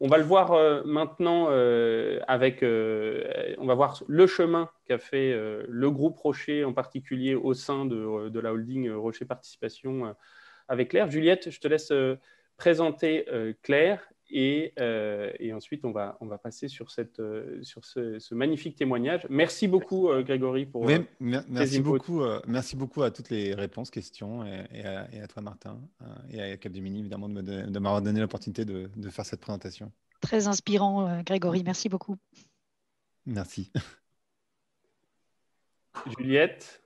On va le voir maintenant on va voir le chemin qu'a fait le groupe Rocher, en particulier au sein de la holding Rocher Participation avec Claire. Juliette, je te laisse présenter Claire et ensuite on va passer sur ce magnifique témoignage. Merci beaucoup Grégory pour Oui, tes inputs. merci beaucoup à toutes les réponses, questions et à toi Martin et à Capgemini évidemment de m'avoir donné l'opportunité de faire cette présentation. Très inspirant, Grégory. Merci beaucoup. Merci. Juliette.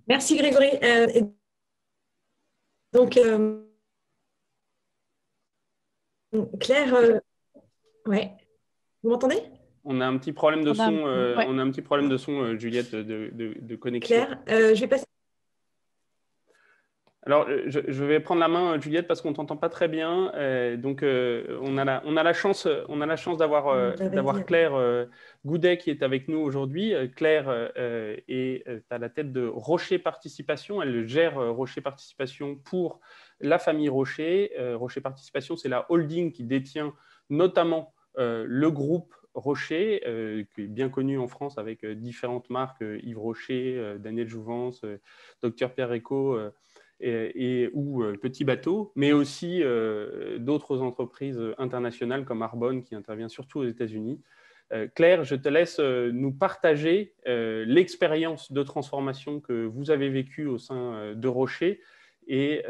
Merci Grégory. Donc, Claire, ouais. Vous m'entendez? On a un petit problème de son, ouais. on a un petit problème de son, Juliette, de connexion. Claire, je vais passer. Alors, je vais prendre la main, Juliette, parce qu'on ne t'entend pas très bien. Donc, on a la chance d'avoir Claire Goudet qui est avec nous aujourd'hui. Claire est à la tête de Rocher Participation. Elle gère Rocher Participation pour la famille Rocher. Rocher Participation, c'est la holding qui détient notamment le groupe Rocher, qui est bien connu en France avec différentes marques, Yves Rocher, Daniel Jouvence, Dr Pierre Eco, ou Petit Bateau, mais aussi d'autres entreprises internationales comme Arbonne qui intervient surtout aux États-Unis. Claire, je te laisse nous partager l'expérience de transformation que vous avez vécue au sein de Rocher et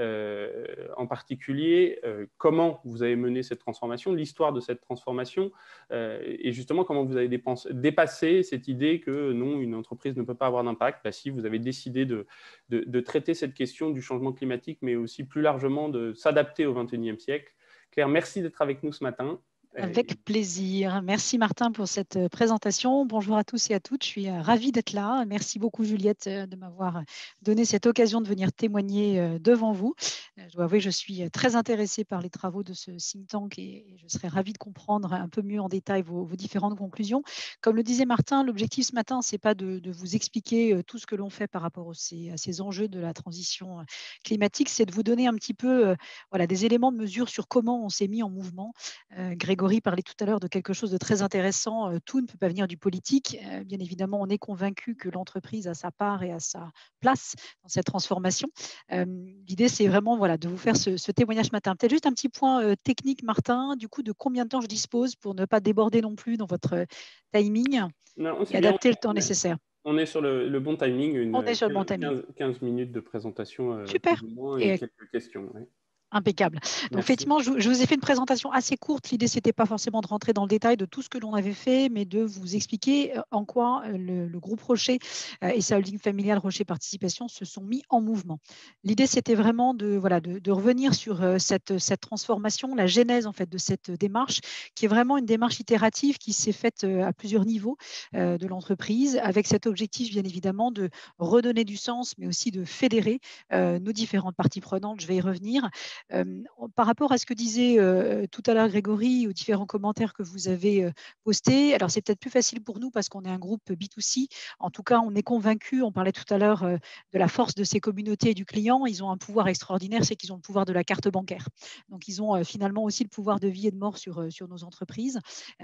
en particulier comment vous avez mené cette transformation, l'histoire de cette transformation et justement comment vous avez dépassé cette idée que non, une entreprise ne peut pas avoir d'impact. Bah, si vous avez décidé de traiter cette question du changement climatique, mais aussi plus largement de s'adapter au XXIe siècle. Claire, merci d'être avec nous ce matin. Avec plaisir. Merci Martin pour cette présentation. Bonjour à tous et à toutes. Je suis ravie d'être là. Merci beaucoup Juliette de m'avoir donné cette occasion de venir témoigner devant vous. Je dois avouer que je suis très intéressée par les travaux de ce think tank et je serais ravie de comprendre un peu mieux en détail vos différentes conclusions. Comme le disait Martin, l'objectif ce matin, ce n'est pas de vous expliquer tout ce que l'on fait par rapport à ces enjeux de la transition climatique, c'est de vous donner un petit peu voilà, des éléments de mesure sur comment on s'est mis en mouvement. Grégory parlait tout à l'heure de quelque chose de très intéressant. Tout ne peut pas venir du politique. Bien évidemment, on est convaincu que l'entreprise a sa part et a sa place dans cette transformation. L'idée, c'est vraiment voilà, de vous faire ce témoignage ce matin. Peut-être juste un petit point technique, Martin, du coup, de combien de temps je dispose pour ne pas déborder non plus dans votre timing et adapter le temps nécessaire. On est sur le bon timing, on est sur le bon timing. 15 minutes de présentation, Super. Plus ou moins, et quelques questions. Ouais. Impeccable. Donc, effectivement, je vous ai fait une présentation assez courte. L'idée, ce n'était pas forcément de rentrer dans le détail de tout ce que l'on avait fait, mais de vous expliquer en quoi le groupe Rocher et sa holding familiale Rocher Participation se sont mis en mouvement. L'idée, c'était vraiment de revenir sur cette transformation, la genèse en fait, de cette démarche, qui est vraiment une démarche itérative qui s'est faite à plusieurs niveaux de l'entreprise, avec cet objectif, bien évidemment, de redonner du sens, mais aussi de fédérer nos différentes parties prenantes. Je vais y revenir. Par rapport à ce que disait tout à l'heure Grégory, aux différents commentaires que vous avez postés, alors c'est peut-être plus facile pour nous parce qu'on est un groupe B2C. En tout cas, on est convaincu, on parlait tout à l'heure de la force de ces communautés et du client. Ils ont un pouvoir extraordinaire, c'est qu'ils ont le pouvoir de la carte bancaire. Donc, ils ont finalement aussi le pouvoir de vie et de mort sur nos entreprises.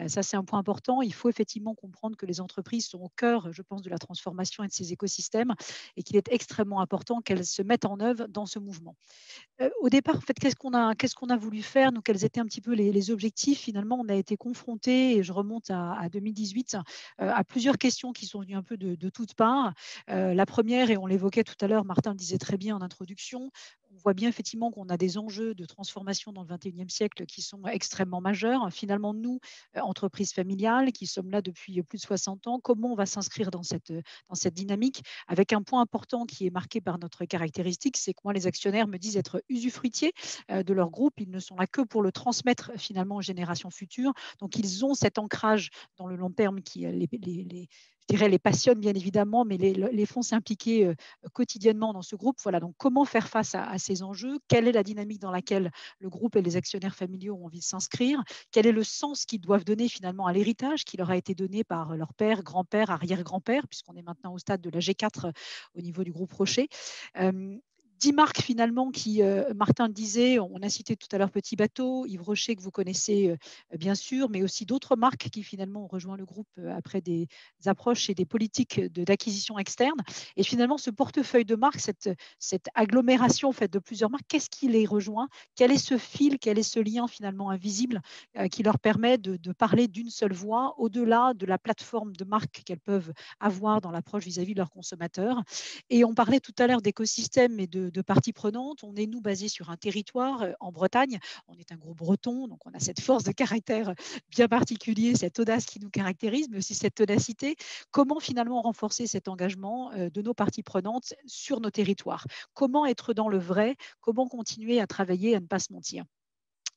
Ça, c'est un point important. Il faut effectivement comprendre que les entreprises sont au cœur, je pense, de la transformation et de ces écosystèmes et qu'il est extrêmement important qu'elles se mettent en œuvre dans ce mouvement. Au départ, en fait, qu'est-ce qu'on a voulu faire, nous, quels étaient un petit peu les objectifs? Finalement, on a été confrontés, et je remonte à 2018, à plusieurs questions qui sont venues un peu de toutes parts. La première, et on l'évoquait tout à l'heure, Martin le disait très bien en introduction, on voit bien effectivement qu'on a des enjeux de transformation dans le XXIe siècle qui sont extrêmement majeurs. Finalement, nous, entreprise familiale, qui sommes là depuis plus de 60 ans, comment on va s'inscrire dans cette dynamique, avec un point important qui est marqué par notre caractéristique, c'est que moi, les actionnaires me disent être usufruitiers de leur groupe. Ils ne sont là que pour le transmettre finalement aux générations futures. Donc, ils ont cet ancrage dans le long terme qui je dirais, les passionne bien évidemment, mais les font s'impliquer quotidiennement dans ce groupe. Voilà, donc comment faire face à ces enjeux? Quelle est la dynamique dans laquelle le groupe et les actionnaires familiaux ont envie de s'inscrire? Quel est le sens qu'ils doivent donner finalement à l'héritage qui leur a été donné par leur père, grand-père, arrière-grand-père, puisqu'on est maintenant au stade de la G4 au niveau du groupe Rocher? 10 marques finalement qui, Martin le disait, on a cité tout à l'heure Petit Bateau, Yves Rocher que vous connaissez bien sûr, mais aussi d'autres marques qui finalement ont rejoint le groupe après des approches et des politiques d'acquisition externe. Et finalement, ce portefeuille de marques, cette agglomération en fait, de plusieurs marques, qu'est-ce qui les rejoint? Quel est ce fil, quel est ce lien finalement invisible qui leur permet de parler d'une seule voix au-delà de la plateforme de marque qu'elles peuvent avoir dans l'approche vis-à-vis de leurs consommateurs? Et on parlait tout à l'heure d'écosystèmes et de parties prenantes. On est, nous, basés sur un territoire en Bretagne. On est un groupe breton, donc on a cette force de caractère bien particulier, cette audace qui nous caractérise, mais aussi cette ténacité. Comment finalement renforcer cet engagement de nos parties prenantes sur nos territoires? Comment être dans le vrai? Comment continuer à travailler, à ne pas se mentir?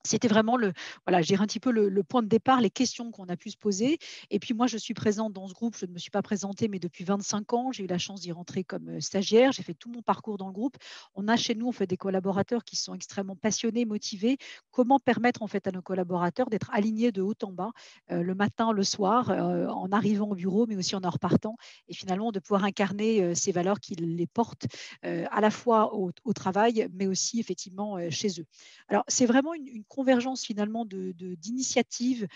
C'était vraiment voilà, je dirais un petit peu le point de départ, les questions qu'on a pu se poser. Et puis moi, je suis présente dans ce groupe, je ne me suis pas présentée, mais depuis 25 ans, j'ai eu la chance d'y rentrer comme stagiaire. J'ai fait tout mon parcours dans le groupe. On a chez nous, on fait des collaborateurs qui sont extrêmement passionnés, motivés. Comment permettre en fait à nos collaborateurs d'être alignés de haut en bas, le matin, le soir, en arrivant au bureau, mais aussi en repartant, et finalement de pouvoir incarner ces valeurs qui les portent à la fois au travail, mais aussi effectivement chez eux. Alors, c'est vraiment une convergence finalement d'initiatives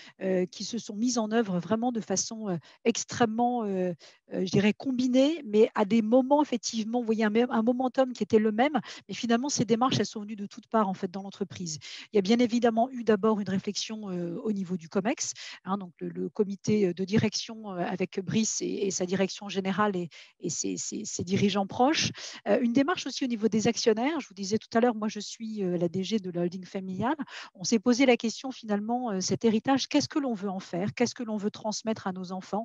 qui se sont mises en œuvre vraiment de façon extrêmement, je dirais, combinée, mais à des moments, effectivement, vous voyez un momentum qui était le même, mais finalement, ces démarches, elles sont venues de toutes parts en fait dans l'entreprise. Il y a bien évidemment eu d'abord une réflexion au niveau du COMEX, hein, donc le comité de direction avec Brice et sa direction générale et ses dirigeants proches. Une démarche aussi au niveau des actionnaires. Je vous disais tout à l'heure, moi, je suis la DG de la holding familiale. On s'est posé la question finalement, cet héritage, qu'est-ce que l'on veut en faire? Qu'est-ce que l'on veut transmettre à nos enfants?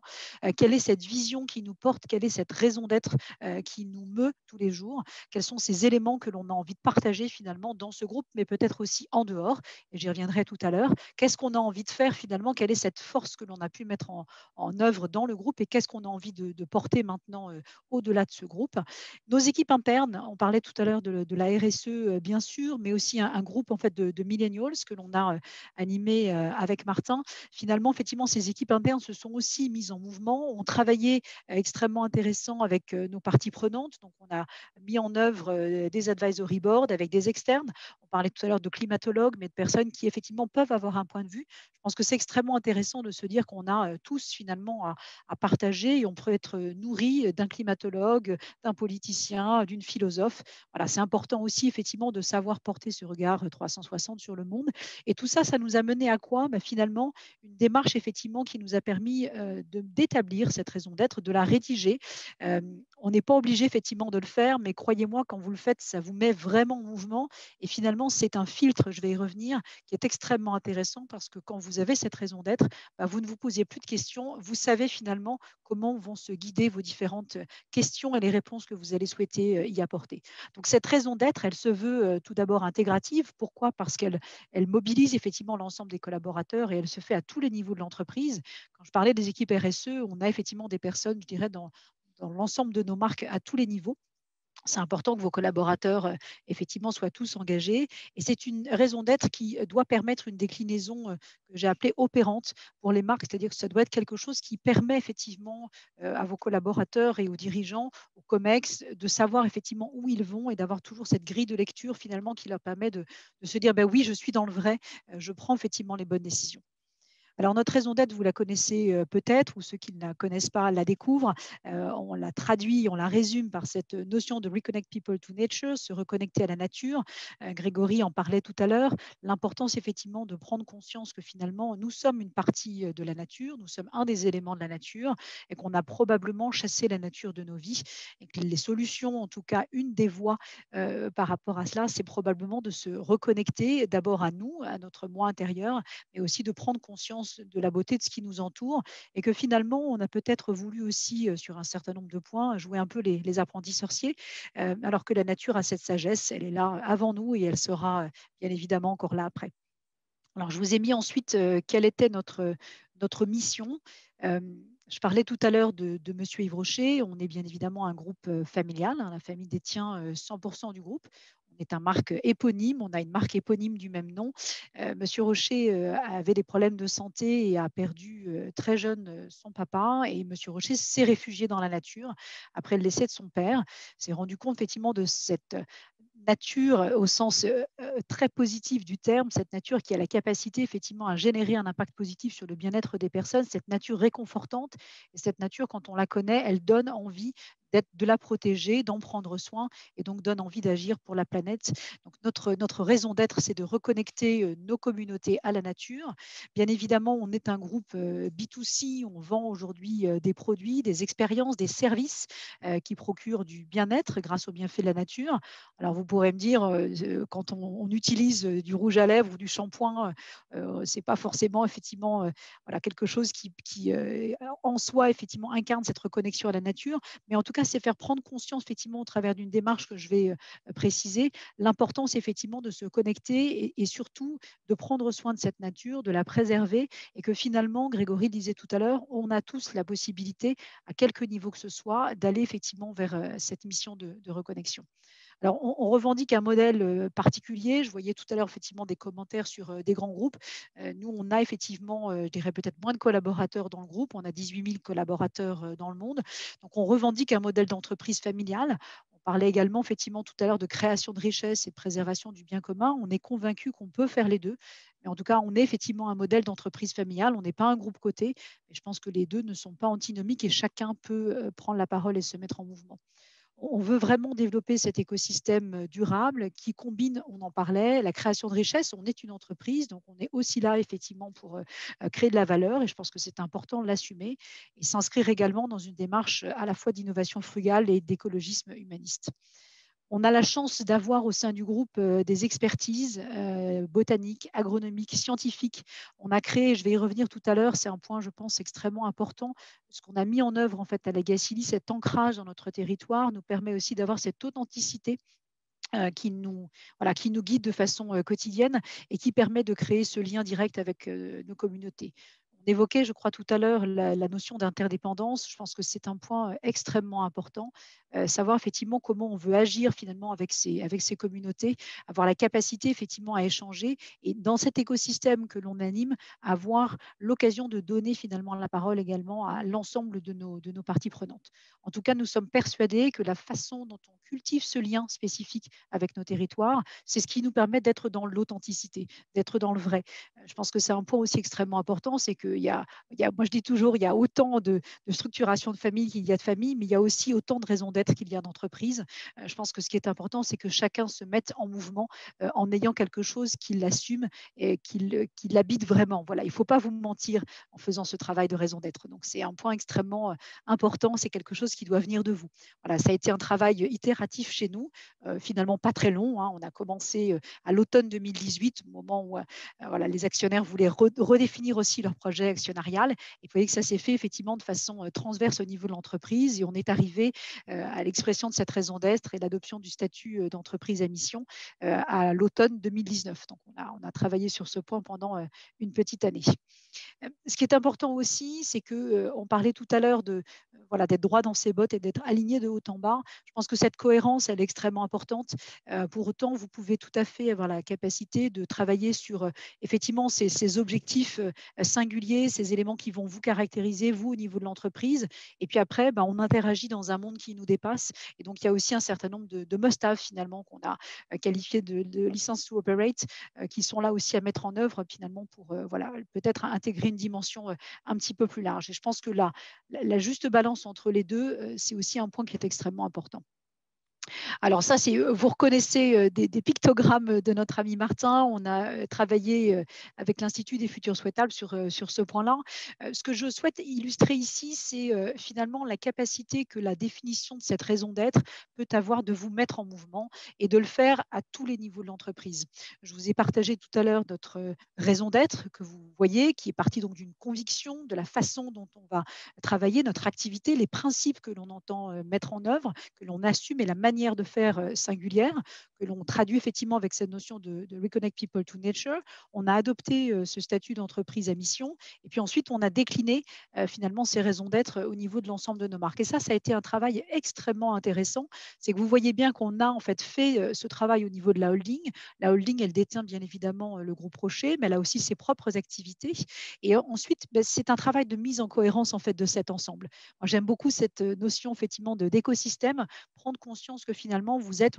Quelle est cette vision qui nous porte? Quelle est cette raison d'être qui nous meut tous les jours? Quels sont ces éléments que l'on a envie de partager finalement dans ce groupe, mais peut-être aussi en dehors? Et j'y reviendrai tout à l'heure. Qu'est-ce qu'on a envie de faire finalement? Quelle est cette force que l'on a pu mettre en œuvre dans le groupe et qu'est-ce qu'on a envie de porter maintenant au-delà de ce groupe? Nos équipes internes, on parlait tout à l'heure de la RSE, bien sûr, mais aussi un groupe en fait de millennials que l'on a animé avec Martin. Finalement, effectivement, ces équipes internes se sont aussi mises en mouvement, ont travaillé extrêmement intéressant avec nos parties prenantes. Donc, on a mis en œuvre des advisory boards avec des externes. On parlait tout à l'heure de climatologues, mais de personnes qui effectivement peuvent avoir un point de vue. Je pense que c'est extrêmement intéressant de se dire qu'on a tous finalement à partager et on peut être nourri d'un climatologue, d'un politicien, d'une philosophe. Voilà, c'est important aussi effectivement de savoir porter ce regard 360 sur le monde. Et tout ça, ça nous a mené à quoi? Finalement, une démarche effectivement qui nous a permis d'établir cette raison d'être, de la rédiger. On n'est pas obligé effectivement de le faire, mais croyez-moi, quand vous le faites, ça vous met vraiment en mouvement. Et finalement, c'est un filtre, je vais y revenir, qui est extrêmement intéressant parce que quand vous avez cette raison d'être, vous ne vous posez plus de questions. Vous savez finalement comment vont se guider vos différentes questions et les réponses que vous allez souhaiter y apporter. Donc cette raison d'être, elle se veut tout d'abord intégrative. Pourquoi? Parce qu'elle mobilise effectivement l'ensemble des collaborateurs et elle se fait à tous les niveaux de l'entreprise. Quand je parlais des équipes RSE, on a effectivement des personnes, je dirais, dans l'ensemble de nos marques à tous les niveaux. C'est important que vos collaborateurs, effectivement, soient tous engagés. Et c'est une raison d'être qui doit permettre une déclinaison que j'ai appelée opérante pour les marques. C'est-à-dire que ça doit être quelque chose qui permet effectivement à vos collaborateurs et aux dirigeants, aux COMEX, de savoir effectivement où ils vont et d'avoir toujours cette grille de lecture finalement qui leur permet de se dire, oui, je suis dans le vrai, je prends effectivement les bonnes décisions. Alors notre raison d'être, vous la connaissez peut-être, ou ceux qui ne la connaissent pas la découvrent. On la traduit, on la résume par cette notion de reconnect people to nature, se reconnecter à la nature. Grégory en parlait tout à l'heure. L'importance effectivement de prendre conscience que finalement nous sommes une partie de la nature, nous sommes un des éléments de la nature et qu'on a probablement chassé la nature de nos vies et que les solutions, en tout cas une des voies par rapport à cela, c'est probablement de se reconnecter d'abord à nous, à notre moi intérieur, mais aussi de prendre conscience de la beauté de ce qui nous entoure et que finalement, on a peut-être voulu aussi, sur un certain nombre de points, jouer un peu les apprentis sorciers, alors que la nature a cette sagesse, elle est là avant nous et elle sera bien évidemment encore là après. Alors, je vous ai mis ensuite quelle était notre mission. Je parlais tout à l'heure de Monsieur Yves Rocher. On est bien évidemment un groupe familial. Hein, la famille détient 100% du groupe. On est un marque éponyme. On a une marque éponyme du même nom. Monsieur Rocher avait des problèmes de santé et a perdu très jeune son papa. Et Monsieur Rocher s'est réfugié dans la nature après le décès de son père. S'est rendu compte effectivement de cette nature au sens très positif du terme, cette nature qui a la capacité effectivement à générer un impact positif sur le bien-être des personnes, cette nature réconfortante. Et cette nature, quand on la connaît, elle donne envie de la protéger, d'en prendre soin et donc donne envie d'agir pour la planète. Donc notre raison d'être, c'est de reconnecter nos communautés à la nature. Bien évidemment, on est un groupe B2C, on vend aujourd'hui des produits, des expériences, des services qui procurent du bien-être grâce aux bienfaits de la nature. Alors vous pourrez me dire, quand on utilise du rouge à lèvres ou du shampoing, c'est pas forcément effectivement voilà, quelque chose qui en soi effectivement incarne cette reconnexion à la nature, mais en tout cas c'est faire prendre conscience effectivement au travers d'une démarche que je vais préciser l'importance effectivement de se connecter et surtout de prendre soin de cette nature, de la préserver et que finalement, Grégory disait tout à l'heure, on a tous la possibilité à quelque niveau que ce soit d'aller effectivement vers cette mission de reconnexion. Alors, on revendique un modèle particulier. Je voyais tout à l'heure effectivement des commentaires sur des grands groupes. Nous, on a effectivement, je dirais peut-être moins de collaborateurs dans le groupe. On a 18 000 collaborateurs dans le monde. Donc, on revendique un modèle d'entreprise familiale. On parlait également effectivement tout à l'heure de création de richesse et de préservation du bien commun. On est convaincu qu'on peut faire les deux. Mais en tout cas, on est effectivement un modèle d'entreprise familiale. On n'est pas un groupe coté. Mais je pense que les deux ne sont pas antinomiques et chacun peut prendre la parole et se mettre en mouvement. On veut vraiment développer cet écosystème durable qui combine, on en parlait, la création de richesse. On est une entreprise, donc on est aussi là effectivement pour créer de la valeur et je pense que c'est important de l'assumer et s'inscrire également dans une démarche à la fois d'innovation frugale et d'écologisme humaniste. On a la chance d'avoir au sein du groupe des expertises botaniques, agronomiques, scientifiques. On a créé, je vais y revenir tout à l'heure, c'est un point, je pense, extrêmement important. Ce qu'on a mis en œuvre en fait à la Gacilly, cet ancrage dans notre territoire, nous permet aussi d'avoir cette authenticité qui nous guide de façon quotidienne et qui permet de créer ce lien direct avec nos communautés. On évoquait, je crois, tout à l'heure la notion d'interdépendance. Je pense que c'est un point extrêmement important. Savoir effectivement comment on veut agir finalement avec ces communautés, avoir la capacité effectivement à échanger et dans cet écosystème que l'on anime, avoir l'occasion de donner finalement la parole également à l'ensemble de nos parties prenantes. En tout cas, nous sommes persuadés que la façon dont on cultive ce lien spécifique avec nos territoires, c'est ce qui nous permet d'être dans l'authenticité, d'être dans le vrai. Je pense que c'est un point aussi extrêmement important, c'est qu'il y a, moi je dis toujours, il y a autant de structuration de famille qu'il y a de famille, mais il y a aussi autant de raisons d'être qu'il y a d'entreprise. Je pense que ce qui est important, c'est que chacun se mette en mouvement en ayant quelque chose qui l'assume et qui l'habite vraiment. Voilà, il ne faut pas vous mentir en faisant ce travail de raison d'être. Donc c'est un point extrêmement important, c'est quelque chose qui doit venir de vous. Voilà, ça a été un travail itératif chez nous, finalement pas très long. Hein. On a commencé à l'automne 2018, au moment où voilà, les actionnaires voulaient redéfinir aussi leur projet actionnarial. Et vous voyez que ça s'est fait effectivement de façon transverse au niveau de l'entreprise et on est arrivé à l'expression de cette raison d'être et l'adoption du statut d'entreprise à mission à l'automne 2019. Donc on a travaillé sur ce point pendant une petite année. Ce qui est important aussi, c'est qu'on parlait tout à l'heure voilà, d'être droit dans ses bottes et d'être aligné de haut en bas. Je pense que cette cohérence, elle est extrêmement importante. Pour autant, vous pouvez tout à fait avoir la capacité de travailler sur effectivement ces objectifs singuliers, ces éléments qui vont vous caractériser, vous, au niveau de l'entreprise. Et puis après, on interagit dans un monde qui nous dépasse. Et donc, il y a aussi un certain nombre de must-have finalement qu'on a qualifié de license to operate qui sont là aussi à mettre en œuvre finalement pour voilà, peut-être intégrer une dimension un petit peu plus large. Et je pense que la juste balance entre les deux, c'est aussi un point qui est extrêmement important. Alors ça, vous reconnaissez des pictogrammes de notre ami Martin. On a travaillé avec l'Institut des futurs souhaitables sur ce point-là. Ce que je souhaite illustrer ici, c'est finalement la capacité que la définition de cette raison d'être peut avoir de vous mettre en mouvement et de le faire à tous les niveaux de l'entreprise. Je vous ai partagé tout à l'heure notre raison d'être que vous voyez, qui est partie donc d'une conviction, de la façon dont on va travailler notre activité, les principes que l'on entend mettre en œuvre, que l'on assume et la manière de faire singulière, que l'on traduit effectivement avec cette notion de Reconnect People to Nature. On a adopté ce statut d'entreprise à mission et puis ensuite on a décliné finalement ces raisons d'être au niveau de l'ensemble de nos marques. Et ça a été un travail extrêmement intéressant. C'est que vous voyez bien qu'on a en fait fait ce travail au niveau de la holding. La holding, elle détient bien évidemment le groupe Rocher, mais elle a aussi ses propres activités. Et ensuite, c'est un travail de mise en cohérence en fait de cet ensemble. Moi, j'aime beaucoup cette notion effectivement d'écosystème, prendre conscience que finalement, vous êtes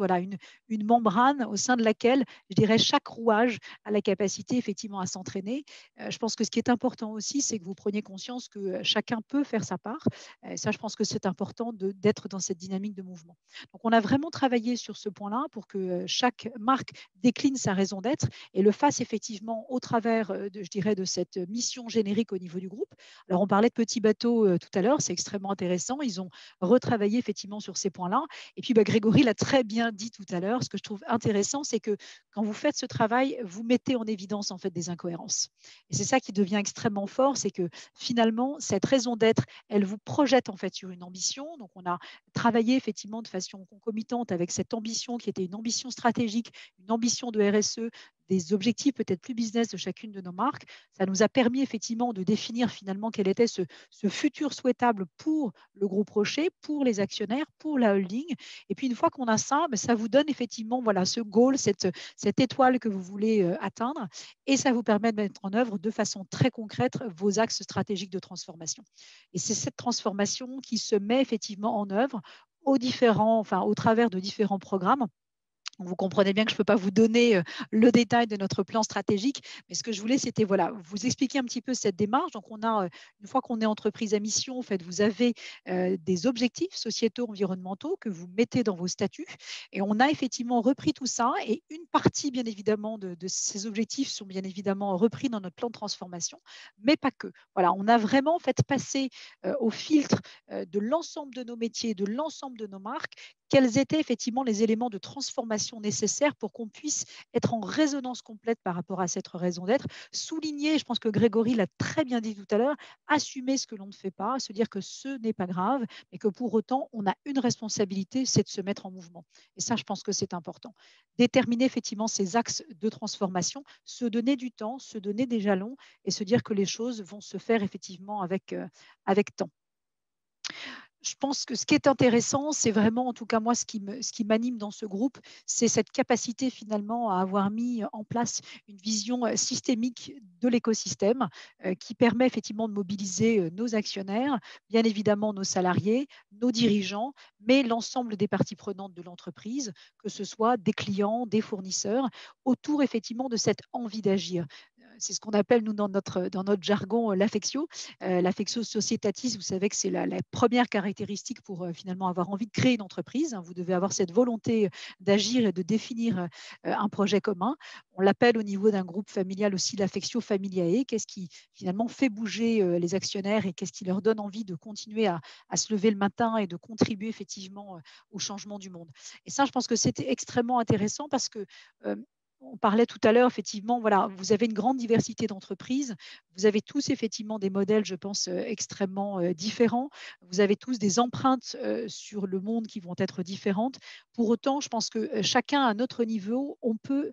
une membrane au sein de laquelle, je dirais, chaque rouage a la capacité effectivement à s'entraîner. Je pense que ce qui est important aussi, c'est que vous preniez conscience que chacun peut faire sa part. Et ça, je pense que c'est important d'être dans cette dynamique de mouvement. Donc, on a vraiment travaillé sur ce point-là pour que chaque marque décline sa raison d'être et le fasse effectivement au travers, je dirais, de cette mission générique au niveau du groupe. Alors, on parlait de Petit Bateau tout à l'heure, c'est extrêmement intéressant. Ils ont retravaillé effectivement sur ces points-là. Et puis, Grégory l'a très bien dit tout à l'heure. Ce que je trouve intéressant, c'est que quand vous faites ce travail, vous mettez en évidence en fait des incohérences. Et c'est ça qui devient extrêmement fort, c'est que finalement, cette raison d'être, elle vous projette en fait sur une ambition. Donc, on a travaillé effectivement de façon concomitante avec cette ambition qui était une ambition stratégique, une ambition de RSE, des objectifs peut-être plus business de chacune de nos marques. Ça nous a permis effectivement de définir finalement quel était ce futur souhaitable pour le groupe Rocher, pour les actionnaires, pour la holding. Et puis une fois qu'on a ça, ça vous donne effectivement ce goal, cette étoile que vous voulez atteindre, et ça vous permet de mettre en œuvre de façon très concrète vos axes stratégiques de transformation. Et c'est cette transformation qui se met effectivement en œuvre au travers de différents programmes. Vous comprenez bien que je ne peux pas vous donner le détail de notre plan stratégique, mais ce que je voulais, c'était vous expliquer un petit peu cette démarche. Donc, une fois qu'on est entreprise à mission, en fait, vous avez des objectifs sociétaux, environnementaux que vous mettez dans vos statuts, et on a effectivement repris tout ça. Et une partie, bien évidemment, de ces objectifs sont bien évidemment repris dans notre plan de transformation, mais pas que. Voilà, on a vraiment passé au filtre de l'ensemble de nos métiers, de l'ensemble de nos marques, quels étaient effectivement les éléments de transformation nécessaires pour qu'on puisse être en résonance complète par rapport à cette raison d'être, souligner, je pense que Grégory l'a très bien dit tout à l'heure, assumer ce que l'on ne fait pas, se dire que ce n'est pas grave, mais que pour autant, on a une responsabilité, c'est de se mettre en mouvement. Et ça, je pense que c'est important. Déterminer effectivement ces axes de transformation, se donner du temps, se donner des jalons et se dire que les choses vont se faire effectivement avec temps. Je pense que ce qui est intéressant, c'est vraiment, en tout cas moi, ce qui m'anime dans ce groupe, c'est cette capacité finalement à avoir mis en place une vision systémique de l'écosystème qui permet effectivement de mobiliser nos actionnaires, bien évidemment nos salariés, nos dirigeants, mais l'ensemble des parties prenantes de l'entreprise, que ce soit des clients, des fournisseurs, autour effectivement de cette envie d'agir. C'est ce qu'on appelle, nous, dans notre jargon, l'affectio. L'affectio societatis, vous savez que c'est la première caractéristique pour finalement avoir envie de créer une entreprise. Vous devez avoir cette volonté d'agir et de définir un projet commun. On l'appelle au niveau d'un groupe familial aussi l'affectio familiae. Qu'est-ce qui finalement fait bouger les actionnaires et qu'est-ce qui leur donne envie de continuer à se lever le matin et de contribuer effectivement au changement du monde. Et ça, je pense que c'était extrêmement intéressant parce que on parlait tout à l'heure, effectivement, vous avez une grande diversité d'entreprises. Vous avez tous, effectivement, des modèles, je pense, extrêmement différents. Vous avez tous des empreintes sur le monde qui vont être différentes. Pour autant, je pense que chacun à notre niveau, on peut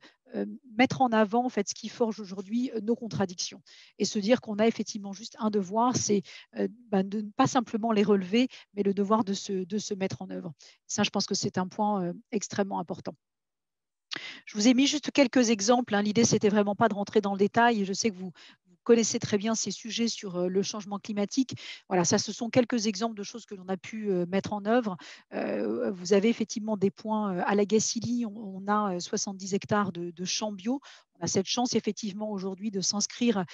mettre en avant en fait ce qui forge aujourd'hui nos contradictions et se dire qu'on a effectivement juste un devoir, c'est de ne pas simplement les relever, mais le devoir de se mettre en œuvre. Ça, je pense que c'est un point extrêmement important. Je vous ai mis juste quelques exemples. L'idée, c'était vraiment pas de rentrer dans le détail. Je sais que vous connaissez très bien ces sujets sur le changement climatique. Voilà, ça, ce sont quelques exemples de choses que l'on a pu mettre en œuvre. Vous avez effectivement des points à la Gacilly. On a 70 hectares de champs bio. On a cette chance effectivement aujourd'hui de s'inscrire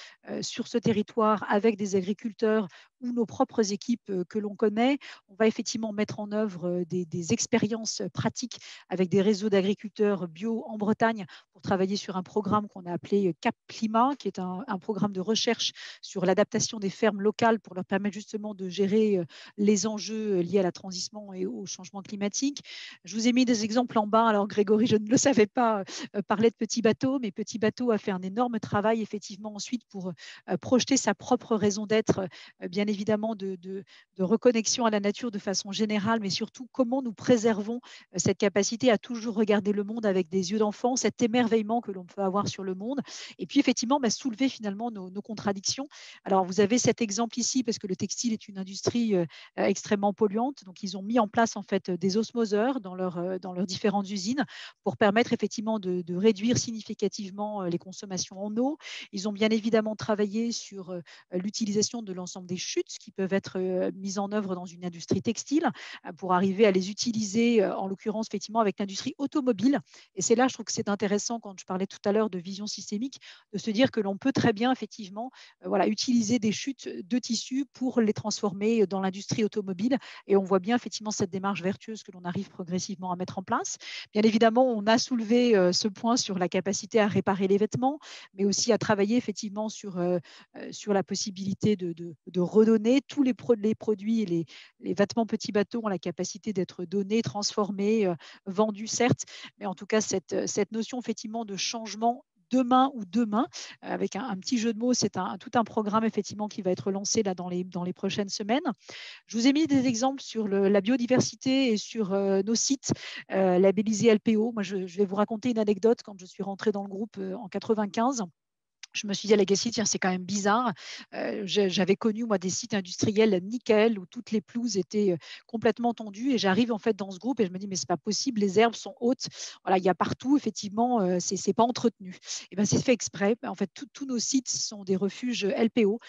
sur ce territoire avec des agriculteurs ou nos propres équipes que l'on connaît. On va effectivement mettre en œuvre des expériences pratiques avec des réseaux d'agriculteurs bio en Bretagne pour travailler sur un programme qu'on a appelé Cap Climat, qui est un programme de recherche sur l'adaptation des fermes locales pour leur permettre justement de gérer les enjeux liés à la transition et au changement climatique. Je vous ai mis des exemples en bas. Alors Grégory, je ne le savais pas, parlait de Petit Bateau, mais Petit Bateau a fait un énorme travail effectivement ensuite pour projeter sa propre raison d'être, bien évidemment de reconnexion à la nature de façon générale, mais surtout comment nous préservons cette capacité à toujours regarder le monde avec des yeux d'enfant, cet émerveillement que l'on peut avoir sur le monde, et puis effectivement soulever finalement nos contradictions. Alors vous avez cet exemple ici parce que le textile est une industrie extrêmement polluante, donc ils ont mis en place en fait des osmoseurs dans leurs différentes usines pour permettre effectivement de réduire significativement effectivement les consommations en eau. Ils ont bien évidemment travaillé sur l'utilisation de l'ensemble des chutes qui peuvent être mises en œuvre dans une industrie textile pour arriver à les utiliser, en l'occurrence, effectivement, avec l'industrie automobile. Et c'est là, je trouve que c'est intéressant, quand je parlais tout à l'heure de vision systémique, de se dire que l'on peut très bien, effectivement, voilà, utiliser des chutes de tissus pour les transformer dans l'industrie automobile. Et on voit bien, effectivement, cette démarche vertueuse que l'on arrive progressivement à mettre en place. Bien évidemment, on a soulevé ce point sur la capacité à réparer les vêtements, mais aussi à travailler, effectivement, sur la possibilité de redonner tous les produits et les vêtements petits bateaux ont la capacité d'être donnés, transformés, vendus, certes, mais en tout cas, cette notion effectivement de changement demain ou demain, avec un petit jeu de mots, c'est tout un programme effectivement qui va être lancé là dans les prochaines semaines. Je vous ai mis des exemples sur la biodiversité et sur nos sites labellisés LPO. Moi, je vais vous raconter une anecdote. Quand je suis rentrée dans le groupe en 95, je me suis dit à Legacy, tiens, c'est quand même bizarre. J'avais connu, moi, des sites industriels nickel où toutes les pelouses étaient complètement tendues. Et j'arrive, en fait, dans ce groupe et je me dis, mais c'est pas possible, les herbes sont hautes. Voilà, il y a partout, effectivement, c'est pas entretenu. Et ben, c'est fait exprès. En fait, tous nos sites sont des refuges LPO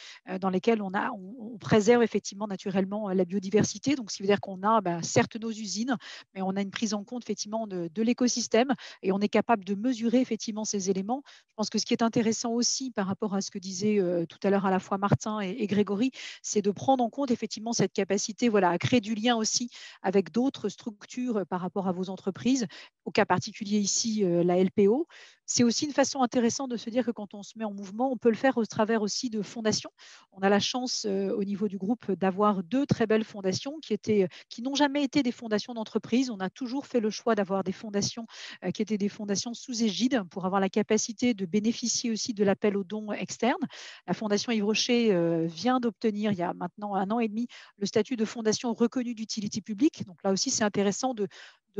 dans lesquels on préserve, effectivement, naturellement la biodiversité. Donc, ce qui veut dire qu'on a, certes, nos usines, mais on a une prise en compte, effectivement, de l'écosystème et on est capable de mesurer, effectivement, ces éléments. Je pense que ce qui est intéressant aussi par rapport à ce que disaient tout à l'heure à la fois Martin et Grégory, c'est de prendre en compte effectivement cette capacité, voilà, à créer du lien aussi avec d'autres structures par rapport à vos entreprises. Au cas particulier ici, la LPO. C'est aussi une façon intéressante de se dire que quand on se met en mouvement, on peut le faire au travers aussi de fondations. On a la chance au niveau du groupe d'avoir 2 très belles fondations qui n'ont jamais été des fondations d'entreprise. On a toujours fait le choix d'avoir des fondations qui étaient des fondations sous égide pour avoir la capacité de bénéficier aussi de l'appel aux dons externes. La Fondation Yves Rocher vient d'obtenir, il y a maintenant 1 an et demi, le statut de fondation reconnue d'utilité publique. Donc là aussi, c'est intéressant de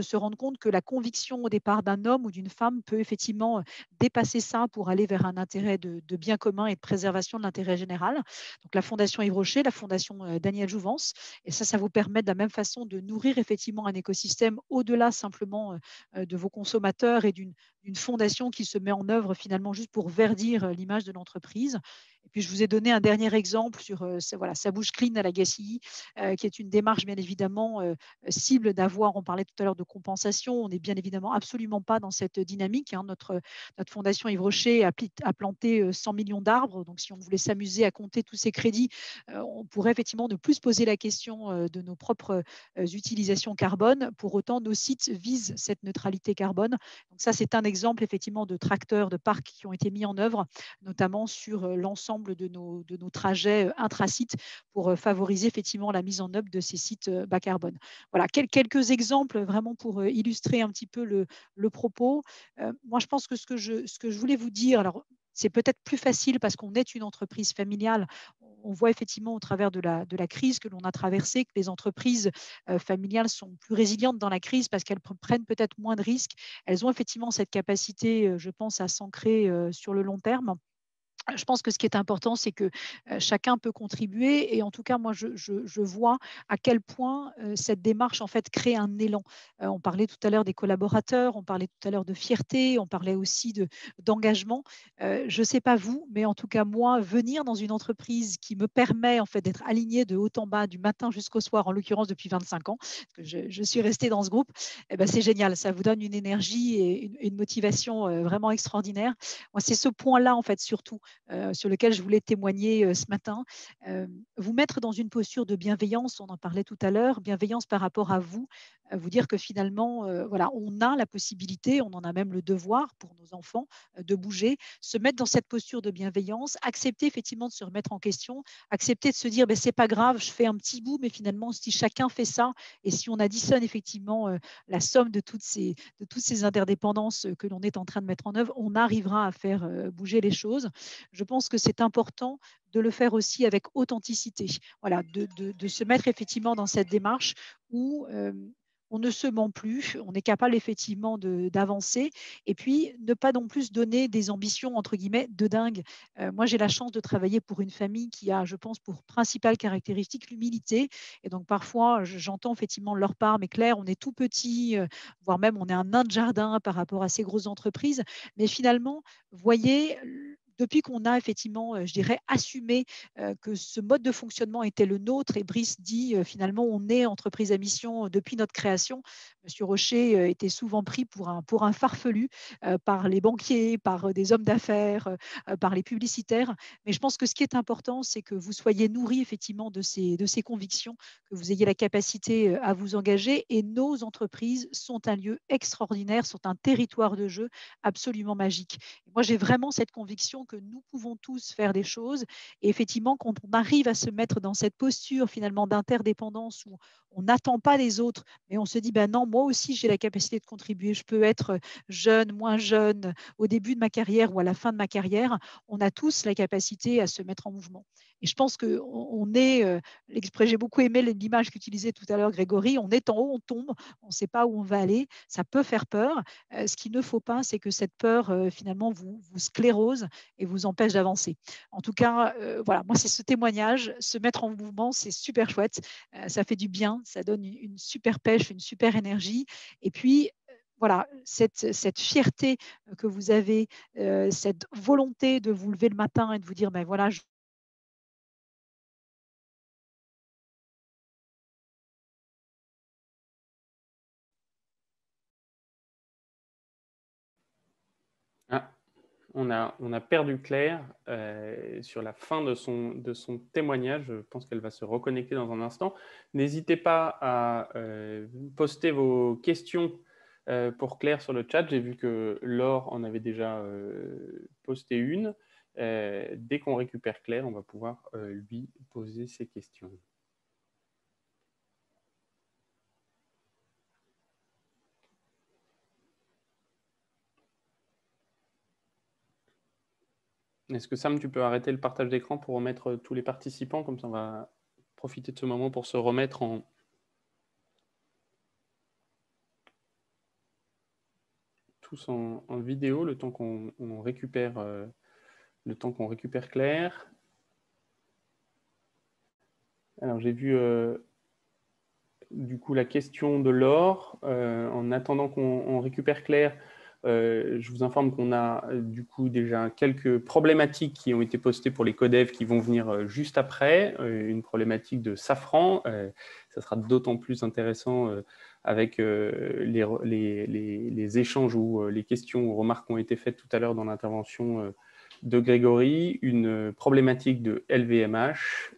se rendre compte que la conviction au départ d'un homme ou d'une femme peut effectivement dépasser ça pour aller vers un intérêt de bien commun et de préservation de l'intérêt général. Donc la Fondation Yves Rocher, la Fondation Daniel Jouvence, et ça vous permet de la même façon de nourrir effectivement un écosystème au-delà simplement de vos consommateurs et d'une fondation qui se met en œuvre finalement juste pour verdir l'image de l'entreprise. Et puis, je vous ai donné un dernier exemple sur Sa Bouche Clean à Legacy, qui est une démarche bien évidemment cible d'avoir, on parlait tout à l'heure de compensation, on n'est bien évidemment absolument pas dans cette dynamique. Hein. Notre fondation Yves Rocher a planté 100 millions d'arbres, donc si on voulait s'amuser à compter tous ces crédits, on pourrait effectivement ne plus se poser la question de nos propres utilisations carbone. Pour autant, nos sites visent cette neutralité carbone. Donc ça, c'est un exemple effectivement de tracteurs, de parcs qui ont été mis en œuvre, notamment sur l'ensemble de nos trajets intra-sites pour favoriser effectivement la mise en œuvre de ces sites bas carbone. Voilà, quelques exemples vraiment pour illustrer un petit peu le propos. Moi, je pense que ce que je voulais vous dire, alors c'est peut-être plus facile parce qu'on est une entreprise familiale. On voit effectivement au travers de la crise que l'on a traversée que les entreprises familiales sont plus résilientes dans la crise parce qu'elles prennent peut-être moins de risques. Elles ont effectivement cette capacité, je pense, à s'ancrer sur le long terme. Je pense que ce qui est important, c'est que chacun peut contribuer et en tout cas, moi, je vois à quel point cette démarche, en fait, crée un élan. On parlait tout à l'heure des collaborateurs, on parlait tout à l'heure de fierté, on parlait aussi d'engagement. Je ne sais pas vous, mais en tout cas, moi, venir dans une entreprise qui me permet, en fait, d'être alignée de haut en bas, du matin jusqu'au soir, en l'occurrence depuis 25 ans, parce que je suis restée dans ce groupe, eh ben, c'est génial. Ça vous donne une énergie et une motivation vraiment extraordinaire. Moi, c'est ce point-là, en fait, surtout, sur lequel je voulais témoigner ce matin. Vous mettre dans une posture de bienveillance, on en parlait tout à l'heure, bienveillance par rapport à vous dire que finalement, voilà, on a la possibilité, on en a même le devoir pour nos enfants de bouger, se mettre dans cette posture de bienveillance, accepter effectivement de se remettre en question, accepter de se dire, c'est pas grave, je fais un petit bout, mais finalement, si chacun fait ça, et si on additionne effectivement la somme de toutes ces interdépendances que l'on est en train de mettre en œuvre, on arrivera à faire bouger les choses. Je pense que c'est important de le faire aussi avec authenticité. Voilà, de se mettre effectivement dans cette démarche où on ne se ment plus, on est capable effectivement d'avancer et puis ne pas non plus donner des ambitions entre guillemets de dingue. Moi, j'ai la chance de travailler pour une famille qui a, je pense, pour principale caractéristique l'humilité. Et donc parfois, j'entends effectivement leur part, mais Claire, on est tout petit, voire même on est un nain de jardin par rapport à ces grosses entreprises. Mais finalement, voyez, depuis qu'on a effectivement, je dirais, assumé que ce mode de fonctionnement était le nôtre, et Brice dit finalement, on est entreprise à mission depuis notre création. Monsieur Rocher était souvent pris pour un farfelu par les banquiers, par des hommes d'affaires, par les publicitaires. Mais je pense que ce qui est important, c'est que vous soyez nourris effectivement de ces convictions, que vous ayez la capacité à vous engager. Et nos entreprises sont un lieu extraordinaire, sont un territoire de jeu absolument magique. Et moi, j'ai vraiment cette conviction que nous pouvons tous faire des choses. Et effectivement, quand on arrive à se mettre dans cette posture finalement d'interdépendance où on n'attend pas les autres, mais on se dit, ben non, moi aussi, j'ai la capacité de contribuer. Je peux être jeune, moins jeune, au début de ma carrière ou à la fin de ma carrière. On a tous la capacité à se mettre en mouvement. Et je pense qu'on est, j'ai beaucoup aimé l'image qu'utilisait tout à l'heure Grégory, on est en haut, on tombe, on ne sait pas où on va aller, ça peut faire peur. Ce qu'il ne faut pas, c'est que cette peur, finalement, vous sclérose et vous empêche d'avancer. En tout cas, voilà, moi, c'est ce témoignage, se mettre en mouvement, c'est super chouette, ça fait du bien, ça donne une super pêche, une super énergie. Et puis, voilà, cette fierté que vous avez, cette volonté de vous lever le matin et de vous dire, ben voilà, Ah, on a perdu Claire sur la fin de son témoignage. Je pense qu'elle va se reconnecter dans un instant. N'hésitez pas à poster vos questions pour Claire sur le chat. J'ai vu que Laure en avait déjà posté une. Dès qu'on récupère Claire, on va pouvoir lui poser ses questions. Est-ce que Sam, tu peux arrêter le partage d'écran pour remettre tous les participants? Comme ça, on va profiter de ce moment pour se remettre tous en vidéo le temps qu'on récupère, Claire. Alors, j'ai vu du coup la question de Laure. En attendant qu'on récupère Claire, je vous informe qu'on a du coup déjà quelques problématiques qui ont été postées pour les codevs qui vont venir juste après. Une problématique de Safran. Ça sera d'autant plus intéressant avec les échanges ou les questions ou remarques qui ont été faites tout à l'heure dans l'intervention de Grégory, une problématique de LVMH,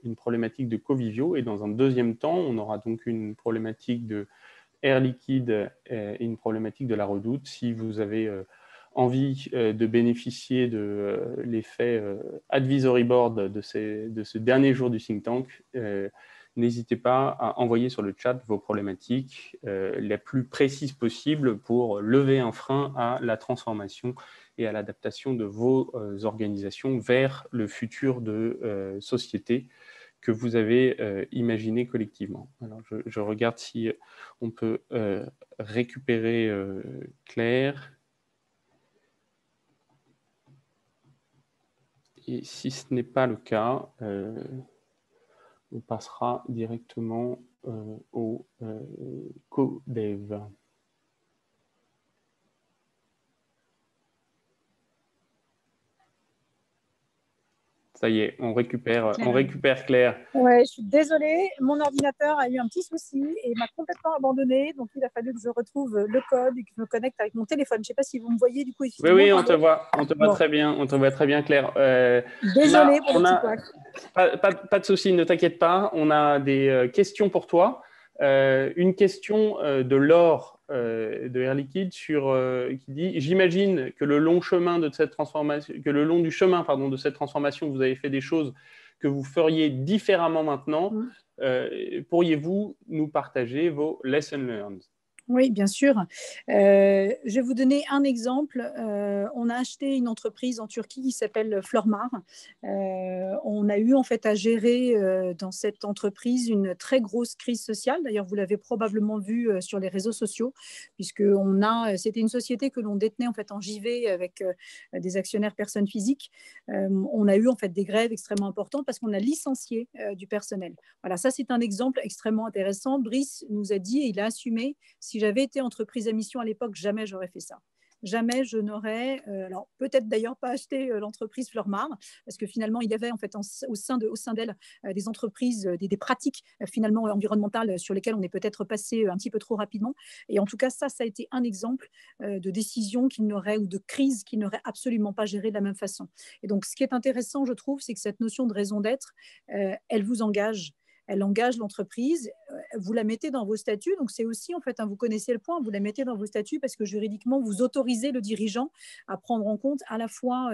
une problématique de Covivio, et dans un deuxième temps, on aura donc une problématique de Air Liquide et une problématique de la Redoute. Si vous avez envie de bénéficier de l'effet advisory board de ce dernier jour du think tank, n'hésitez pas à envoyer sur le chat vos problématiques les plus précises possibles pour lever un frein à la transformation et à l'adaptation de vos organisations vers le futur de société que vous avez imaginé collectivement. Alors, je regarde si on peut récupérer Claire. Et si ce n'est pas le cas, on passera directement au codev. Ça y est, on récupère Claire. Ouais, je suis désolée, mon ordinateur a eu un petit souci et m'a complètement abandonnée, donc il a fallu que je retrouve le code et que je me connecte avec mon téléphone. Je ne sais pas si vous me voyez du coup. Oui, on te voit bon. Très bien, on te voit très bien, Claire. Désolée pour le petit couac. Pas de souci, ne t'inquiète pas. On a des questions pour toi. Une question de Laure de Air Liquide qui dit: j'imagine que le long chemin de cette transformation, que le long du chemin de cette transformation, vous avez fait des choses que vous feriez différemment maintenant. Pourriez-vous nous partager vos lessons learned? Oui, bien sûr. Je vais vous donner un exemple. On a acheté une entreprise en Turquie qui s'appelle Flormar. On a eu en fait à gérer dans cette entreprise une très grosse crise sociale. D'ailleurs, vous l'avez probablement vu sur les réseaux sociaux, puisque c'était une société que l'on détenait en fait en JV avec des actionnaires personnes physiques. On a eu en fait des grèves extrêmement importantes parce qu'on a licencié du personnel. Voilà, ça c'est un exemple extrêmement intéressant. Brice nous a dit et il a assumé. Si j'avais été entreprise à mission à l'époque, jamais j'aurais fait ça. Jamais je n'aurais, alors peut-être d'ailleurs pas acheté l'entreprise Fleurmar, parce que finalement il y avait en fait au sein d'elle des entreprises, des pratiques finalement environnementales sur lesquelles on est peut-être passé un petit peu trop rapidement. Et en tout cas ça a été un exemple de décision qu'il n'aurait ou de crise qu'il n'aurait absolument pas géré de la même façon. Et donc ce qui est intéressant, je trouve, c'est que cette notion de raison d'être, elle vous engage. Elle engage l'entreprise, vous la mettez dans vos statuts. Donc, c'est aussi, en fait, vous connaissez le point, vous la mettez dans vos statuts parce que juridiquement, vous autorisez le dirigeant à prendre en compte à la fois,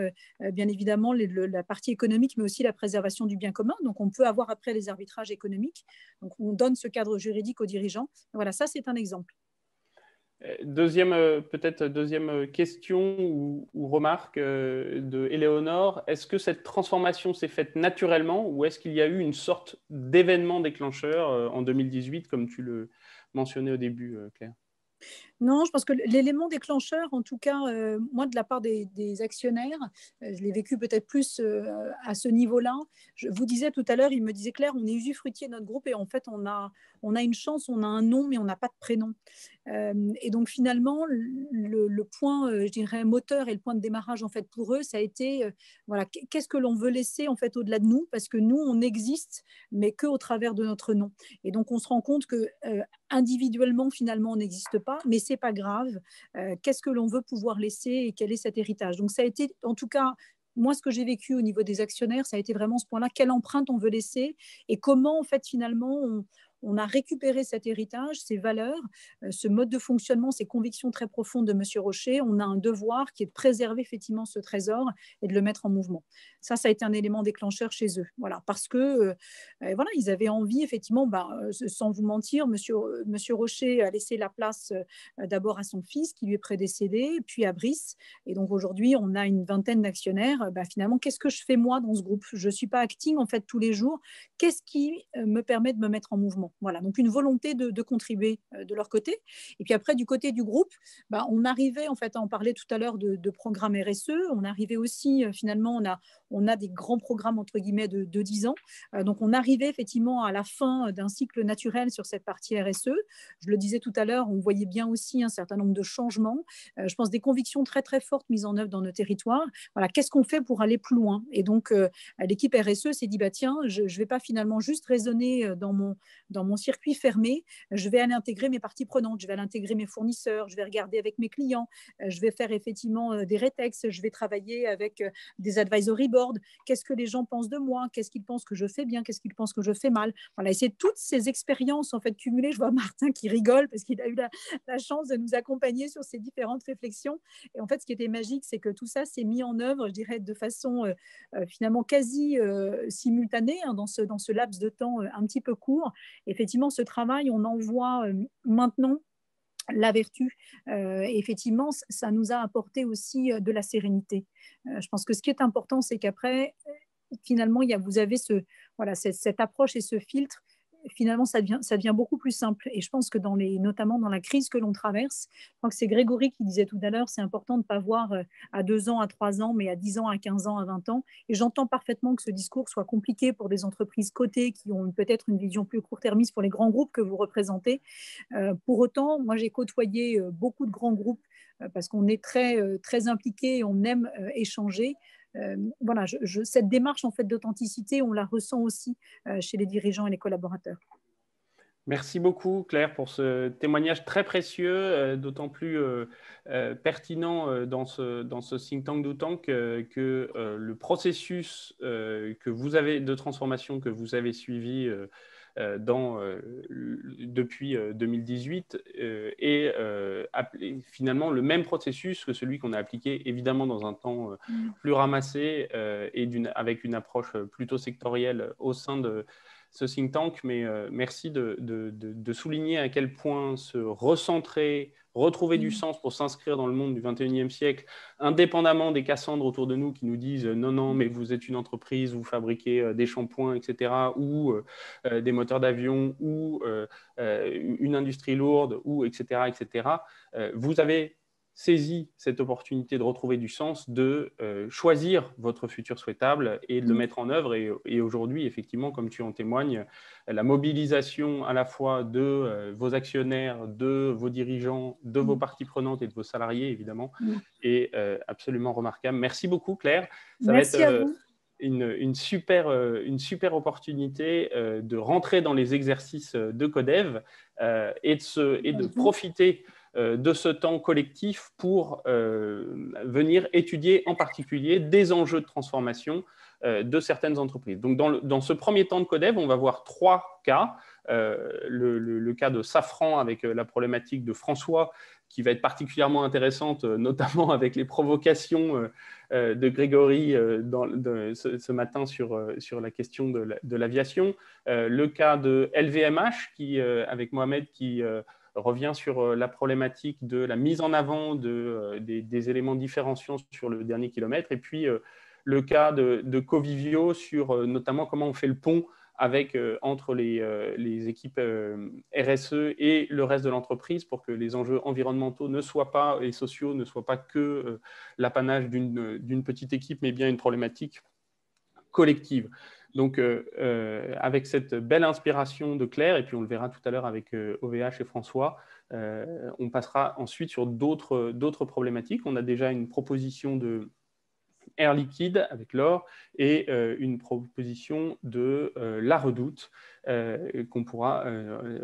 bien évidemment, la partie économique, mais aussi la préservation du bien commun. Donc, on peut avoir après les arbitrages économiques. Donc, on donne ce cadre juridique aux dirigeants. Voilà, ça, c'est un exemple. Peut-être deuxième question ou remarque de Éléonore. Est-ce que cette transformation s'est faite naturellement ou est-ce qu'il y a eu une sorte d'événement déclencheur en 2018, comme tu le mentionnais au début, Claire? Non, je pense que l'élément déclencheur, en tout cas, moi, de la part des actionnaires, je l'ai vécu peut-être plus à ce niveau-là. Je vous disais tout à l'heure, il me disait, Claire, on est usufruitier de notre groupe et en fait, on a une chance, on a un nom, mais on n'a pas de prénom. Et donc, finalement, le point, je dirais, moteur et le point de démarrage, en fait, pour eux, ça a été, voilà, qu'est-ce que l'on veut laisser, en fait, au-delà de nous? Parce que nous, on existe, mais qu'au travers de notre nom. Et donc, on se rend compte que individuellement, finalement, on n'existe pas, mais c'est pas grave. Qu'est-ce que l'on veut pouvoir laisser et quel est cet héritage? Donc, ça a été, en tout cas, moi, ce que j'ai vécu au niveau des actionnaires, ça a été vraiment ce point-là. Quelle empreinte on veut laisser et comment, en fait, finalement, on a récupéré cet héritage, ces valeurs, ce mode de fonctionnement, ces convictions très profondes de M. Rocher. On a un devoir qui est de préserver effectivement ce trésor et de le mettre en mouvement. Ça a été un élément déclencheur chez eux. Voilà, parce que voilà, ils avaient envie, effectivement, sans vous mentir, Monsieur Rocher a laissé la place d'abord à son fils qui lui est prédécédé, puis à Brice. Et donc aujourd'hui, on a une vingtaine d'actionnaires. Finalement, qu'est-ce que je fais moi dans ce groupe? Je ne suis pas acting en fait tous les jours. Qu'est-ce qui me permet de me mettre en mouvement? Voilà, donc une volonté de contribuer de leur côté. Et puis après, du côté du groupe, on arrivait en fait à en parler tout à l'heure de programme RSE. On arrivait aussi, finalement, on a des grands programmes entre guillemets de 10 ans. Donc on arrivait effectivement à la fin d'un cycle naturel sur cette partie RSE. Je le disais tout à l'heure, on voyait bien aussi un certain nombre de changements. Je pense des convictions très très fortes mises en œuvre dans nos territoires. Voilà, qu'est-ce qu'on fait pour aller plus loin? Et donc l'équipe RSE s'est dit tiens, je ne vais pas finalement juste raisonner dans mon circuit fermé, je vais aller intégrer mes parties prenantes, je vais aller intégrer mes fournisseurs, je vais regarder avec mes clients, je vais faire effectivement des rétex, je vais travailler avec des advisory boards, qu'est-ce que les gens pensent de moi, qu'est-ce qu'ils pensent que je fais bien, qu'est-ce qu'ils pensent que je fais mal. Voilà, et c'est toutes ces expériences en fait cumulées. Je vois Martin qui rigole parce qu'il a eu la chance de nous accompagner sur ces différentes réflexions. Et en fait, ce qui était magique, c'est que tout ça s'est mis en œuvre, je dirais, de façon finalement quasi simultanée dans ce laps de temps un petit peu court. Effectivement, ce travail, on en voit maintenant la vertu. Effectivement, ça nous a apporté aussi de la sérénité. Je pense que ce qui est important, c'est qu'après, finalement, vous avez cette approche et ce filtre. Finalement, ça devient beaucoup plus simple. Et je pense que notamment dans la crise que l'on traverse, je crois que c'est Grégory qui disait tout à l'heure, c'est important de ne pas voir à 2 ans, à 3 ans, mais à 10 ans, à 15 ans, à 20 ans. Et j'entends parfaitement que ce discours soit compliqué pour des entreprises cotées qui ont peut-être une vision plus court-termiste pour les grands groupes que vous représentez. Pour autant, moi, j'ai côtoyé beaucoup de grands groupes parce qu'on est très, très impliqués et on aime échanger. Voilà, cette démarche en fait d'authenticité, on la ressent aussi chez les dirigeants et les collaborateurs. Merci beaucoup, Claire, pour ce témoignage très précieux, d'autant plus pertinent dans ce think tank d'Outank que le processus de transformation que vous avez suivi depuis 2018 est finalement le même processus que celui qu'on a appliqué évidemment dans un temps plus ramassé et avec une approche plutôt sectorielle au sein de ce think tank, mais merci de souligner à quel point se recentrer, retrouver du sens pour s'inscrire dans le monde du 21e siècle, indépendamment des Cassandres autour de nous qui nous disent « Non, mais vous êtes une entreprise, vous fabriquez des shampoings, etc. » ou des moteurs d'avion, ou une industrie lourde, ou etc. etc. Vous avez saisi cette opportunité de retrouver du sens, de choisir votre futur souhaitable et de le mettre en œuvre. Et aujourd'hui, effectivement, comme tu en témoignes, la mobilisation à la fois de vos actionnaires, de vos dirigeants, de vos parties prenantes et de vos salariés, évidemment, est absolument remarquable. Merci beaucoup, Claire. Merci à vous. Une super opportunité de rentrer dans les exercices de Codev et de profiter de ce temps collectif pour venir étudier en particulier des enjeux de transformation de certaines entreprises. Donc, dans ce premier temps de Codev, on va voir 3 cas. Le cas de Safran avec la problématique de François, qui va être particulièrement intéressante, notamment avec les provocations de Grégory ce matin sur la question de l'aviation. Le cas de LVMH, avec Mohamed, qui revient sur la problématique de la mise en avant des éléments différenciants sur le dernier kilomètre. Et puis, le cas de Covivio sur notamment comment on fait le pont entre les équipes RSE et le reste de l'entreprise pour que les enjeux environnementaux et sociaux ne soient pas que l'apanage d'une petite équipe, mais bien une problématique collective. Donc, avec cette belle inspiration de Claire, et puis on le verra tout à l'heure avec OVH et François, on passera ensuite sur d'autres problématiques. On a déjà une proposition de Air Liquide avec l'or et une proposition de La Redoute qu'on pourra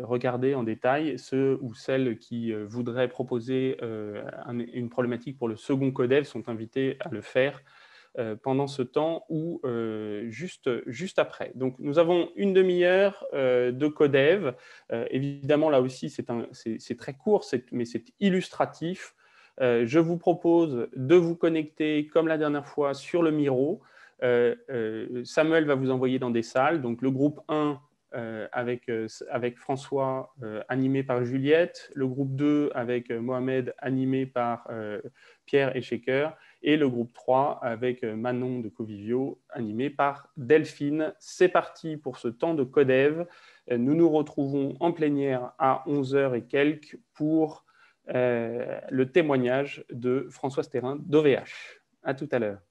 regarder en détail. Ceux ou celles qui voudraient proposer une problématique pour le second Codev sont invités à le faire pendant ce temps ou juste après. Donc, nous avons une demi-heure de Codev. Évidemment, là aussi, c'est très court, mais c'est illustratif. Je vous propose de vous connecter, comme la dernière fois, sur le Miro. Samuel va vous envoyer dans des salles. Donc, le groupe 1 avec François, animé par Juliette. Le groupe 2 avec Mohamed, animé par Pierre et Shaker. Et le groupe 3 avec Manon de Covivio, animé par Delphine. C'est parti pour ce temps de Codev. Nous nous retrouvons en plénière à 11h et quelques pour le témoignage de Françoise Thérin d'OVH. À tout à l'heure.